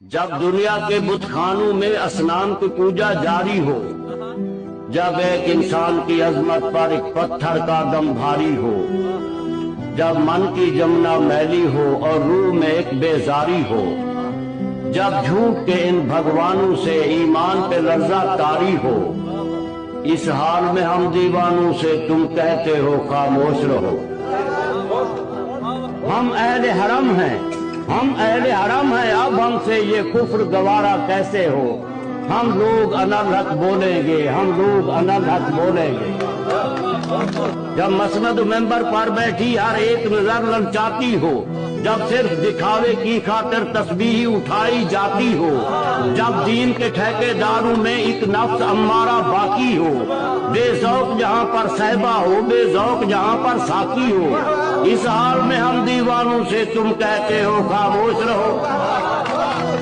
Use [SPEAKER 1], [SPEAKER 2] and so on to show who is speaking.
[SPEAKER 1] جب دنیا کے بت خانوں میں اصنام کی پوجا جاری ہو، جب ایک انسان کی عظمت پر ایک پتھر کا دم بھاری ہو، جب من کی جمنا میلی ہو اور روح میں ایک بیزاری ہو، جب جھوٹ کے ان بھگوانوں سے ایمان پہ لرزہ طاری ہو، اس حال میں ہم دیوانوں سے تم کہتے ہو خاموش رہو۔ ہم اہل حرم ہیں، ہم اہل حرم ہیں، اب ہم سے یہ کفر گوارا کیسے ہو؟ ہم لوگ انالحق بولیں گے، ہم لوگ انالحق بولیں گے۔ جب مسند ممبر پر بیٹھی ہر ایک نظر للچاتی ہو، جب صرف دکھاوے کی خاطر تسبیح اٹھائی جاتی ہو، جب دین کے ٹھیکے داروں میں ایک نفس امارہ باقی ہو، بے ذوق جہاں پر صحبہ ہو، بے ذوق جہاں پر ساقی ہو، اس حال میں ہم دیوانوں سے تم کہتے ہو خاموش رہو۔